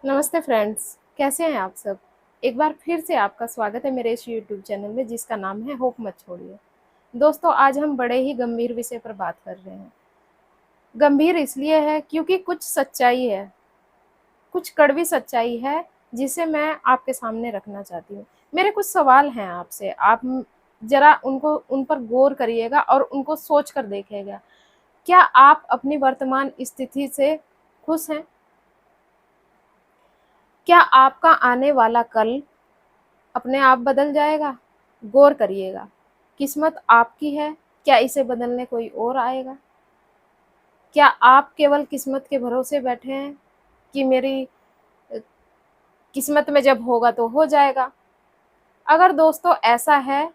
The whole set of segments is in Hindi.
नमस्ते फ्रेंड्स, कैसे हैं आप सब। एक बार फिर से आपका स्वागत है मेरे इस यूट्यूब चैनल में जिसका नाम है होप मत छोड़िए। दोस्तों, आज हम बड़े ही गंभीर विषय पर बात कर रहे हैं। गंभीर इसलिए है क्योंकि कुछ सच्चाई है, कुछ कड़वी सच्चाई है जिसे मैं आपके सामने रखना चाहती हूँ। मेरे कुछ सवाल हैं आपसे, आप जरा उन पर गौर करिएगा और उनको सोच कर देखिएगा। क्या आप अपनी वर्तमान स्थिति से खुश हैं? क्या आपका आने वाला कल अपने आप बदल जाएगा? गौर करिएगा। किस्मत आपकी है, क्या इसे बदलने कोई और आएगा? क्या आप केवल किस्मत के भरोसे बैठे हैं कि मेरी किस्मत में जब होगा तो हो जाएगा? अगर दोस्तों ऐसा है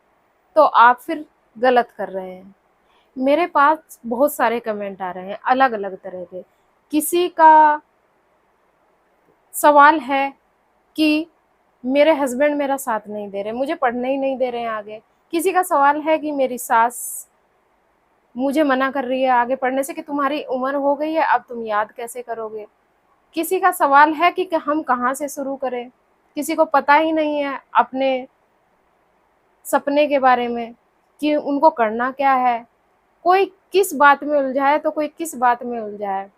तो आप फिर गलत कर रहे हैं। मेरे पास बहुत सारे कमेंट आ रहे हैं अलग-अलग तरह के। किसी का सवाल है कि मेरे हस्बैंड मेरा साथ नहीं दे रहे, मुझे पढ़ने ही नहीं दे रहे हैं आगे। किसी का सवाल है कि मेरी सास मुझे मना कर रही है आगे पढ़ने से कि तुम्हारी उम्र हो गई है, अब तुम याद कैसे करोगे। किसी का सवाल है कि हम कहाँ से शुरू करें। किसी को पता ही नहीं है अपने सपने के बारे में कि उनको करना क्या है। कोई किस बात में उलझा है तो कोई किस बात में उलझा है।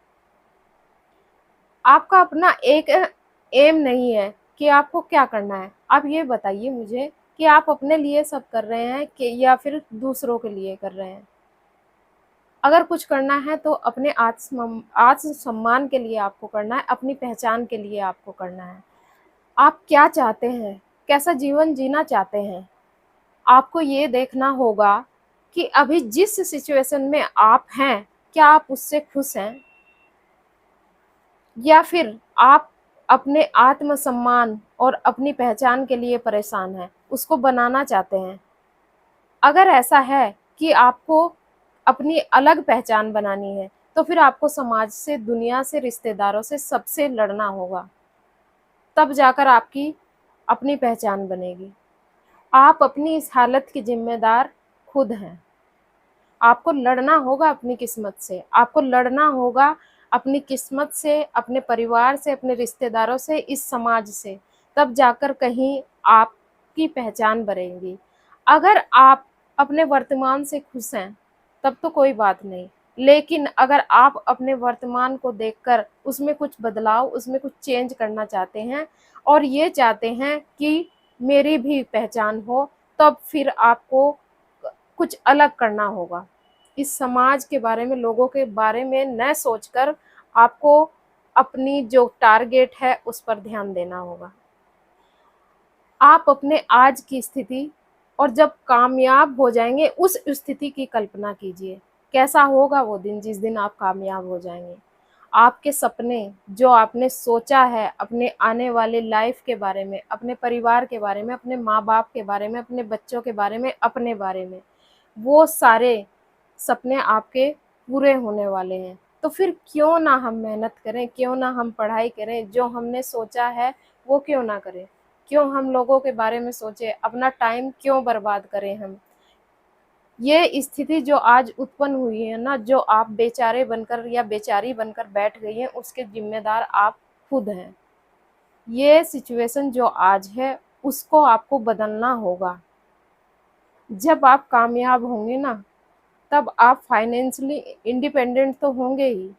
आपका अपना एक एम नहीं है कि आपको क्या करना है। आप ये बताइए मुझे कि आप अपने लिए सब कर रहे हैं कि या फिर दूसरों के लिए कर रहे हैं। अगर कुछ करना है तो अपने आत्म सम्मान के लिए आपको करना है, अपनी पहचान के लिए आपको करना है। आप क्या चाहते हैं, कैसा जीवन जीना चाहते हैं, आपको ये देखना होगा कि अभी जिस सिचुएशन में आप हैं, क्या आप उससे खुश हैं या फिर आप अपने आत्म सम्मान और अपनी पहचान के लिए परेशान हैं, उसको बनाना चाहते हैं। अगर ऐसा है कि आपको अपनी अलग पहचान बनानी है, तो फिर आपको समाज से, दुनिया से, रिश्तेदारों से, सबसे लड़ना होगा। तब जाकर आपकी अपनी पहचान बनेगी। आप अपनी इस हालत की ज़िम्मेदार खुद हैं। आपको लड़ना होगा अपनी किस्मत से, आपको लड़ना होगा अपनी किस्मत से, अपने परिवार से, अपने रिश्तेदारों से, इस समाज से। तब जाकर कहीं आपकी पहचान बनेगी। अगर आप अपने वर्तमान से खुश हैं, तब तो कोई बात नहीं। लेकिन अगर आप अपने वर्तमान को देखकर उसमें कुछ बदलाव, उसमें कुछ चेंज करना चाहते हैं और ये चाहते हैं कि मेरी भी पहचान हो, तब फिर आपको कुछ अलग करना होगा। इस समाज के बारे में, लोगों के बारे में न सोचकर आपको अपनी जो टारगेट है उस पर ध्यान देना होगा। आप अपने आज की स्थिति और जब कामयाब हो जाएँगे उस स्थिति की कल्पना कीजिए। कैसा होगा वो दिन जिस दिन आप कामयाब हो जाएँगे। आपके सपने जो आपने सोचा है अपने आने वाले लाइफ़ के बारे में, अपने परिवार के बारे में, अपने माँ-बाप के बारे में, अपने बच्चों के बारे में, अपने बारे में, वो सारे सपने आपके पूरे होने वाले हैं। तो फिर क्यों ना हम मेहनत करें, क्यों ना हम पढ़ाई करें, जो हमने सोचा है वो क्यों ना करें? क्यों हम लोगों के बारे में सोचें, अपना टाइम क्यों बर्बाद करें हम? ये स्थिति जो आज उत्पन्न हुई है ना, जो आप बेचारे बनकर या बेचारी बनकर बैठ गई हैं, उसके ज़िम्मेदार आप खुद हैं। ये सिचुएशन जो आज है, उसको आपको बदलना होगा। जब आप कामयाब होंगे ना, तब आप फाइनेंशियली इंडिपेंडेंट तो होंगे ही,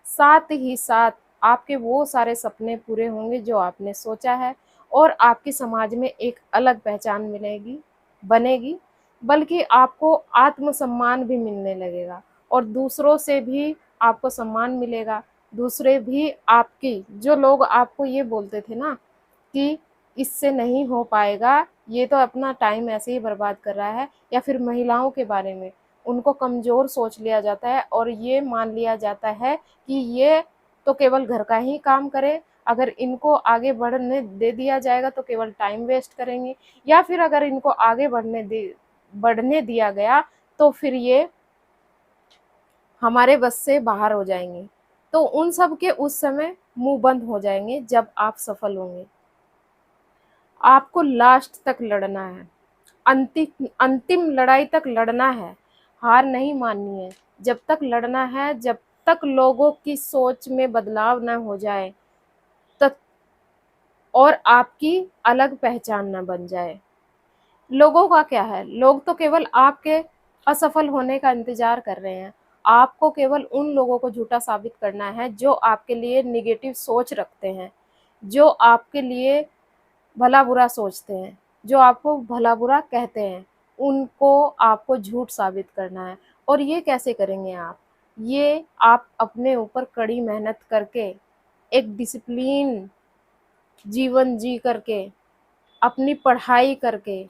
साथ ही साथ आपके वो सारे सपने पूरे होंगे जो आपने सोचा है और आपकी समाज में एक अलग पहचान मिलेगी, बनेगी, बल्कि आपको आत्मसम्मान भी मिलने लगेगा और दूसरों से भी आपको सम्मान मिलेगा। दूसरे भी आपकी जो लोग आपको ये बोलते थे ना कि इससे नहीं हो पाएगा, ये तो अपना टाइम ऐसे ही बर्बाद कर रहा है, या फिर महिलाओं के बारे में उनको कमज़ोर सोच लिया जाता है और ये मान लिया जाता है कि ये तो केवल घर का ही काम करें, अगर इनको आगे बढ़ने दे दिया जाएगा तो केवल टाइम वेस्ट करेंगी, या फिर अगर इनको आगे बढ़ने दिया गया तो फिर ये हमारे बस से बाहर हो जाएँगी। तो उन सब के उस समय मुँह बंद हो जाएँगे जब आप सफल होंगे। आपको लास्ट तक लड़ना है, अंतिम अंतिम लड़ाई तक लड़ना है, हार नहीं माननी है। जब तक लड़ना है, जब तक लोगों की सोच में बदलाव ना हो जाए, तब और आपकी अलग पहचान न बन जाए। लोगों का क्या है, लोग तो केवल आपके असफल होने का इंतजार कर रहे हैं। आपको केवल उन लोगों को झूठा साबित करना है जो आपके लिए निगेटिव सोच रखते हैं, जो आपके लिए भला बुरा सोचते हैं, जो आपको भला बुरा कहते हैं, उनको आपको झूठ साबित करना है। और ये कैसे करेंगे आप? ये आप अपने ऊपर कड़ी मेहनत करके, एक डिसिप्लिन जीवन जी करके, अपनी पढ़ाई करके,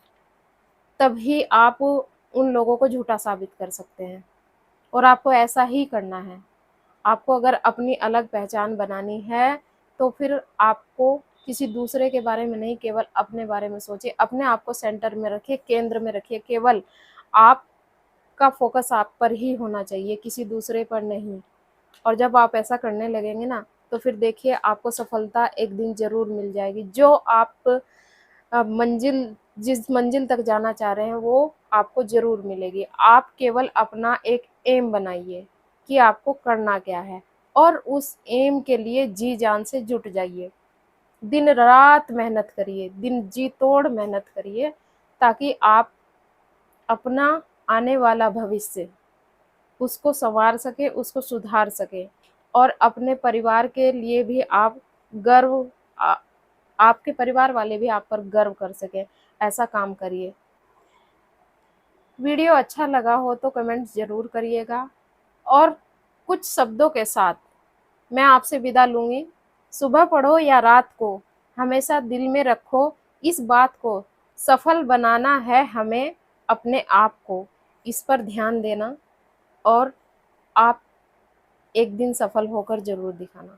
तभी आप उन लोगों को झूठा साबित कर सकते हैं। और आपको ऐसा ही करना है। आपको अगर अपनी अलग पहचान बनानी है, तो फिर आपको किसी दूसरे के बारे में नहीं, केवल अपने बारे में सोचिए। अपने आप को सेंटर में रखिए, केंद्र में रखिए। केवल आपका फोकस आप पर ही होना चाहिए, किसी दूसरे पर नहीं। और जब आप ऐसा करने लगेंगे ना, तो फिर देखिए आपको सफलता एक दिन ज़रूर मिल जाएगी। जो आप जिस मंजिल तक जाना चाह रहे हैं, वो आपको ज़रूर मिलेगी। आप केवल अपना एक एम बनाइए कि आपको करना क्या है, और उस एम के लिए जी जान से जुट जाइए। दिन रात मेहनत करिए, दिन जी तोड़ मेहनत करिए, ताकि आप अपना आने वाला भविष्य उसको सँवार सकें, उसको सुधार सकें। और अपने परिवार के लिए भी आप गर्व आ आपके परिवार वाले भी आप पर गर्व कर सकें, ऐसा काम करिए। वीडियो अच्छा लगा हो तो कमेंट्स ज़रूर करिएगा, और कुछ शब्दों के साथ मैं आपसे विदा लूँगी। सुबह पढ़ो या रात को, हमेशा दिल में रखो इस बात को, सफल बनाना है हमें अपने आप को। इस पर ध्यान देना, और आप एक दिन सफल होकर ज़रूर दिखाना।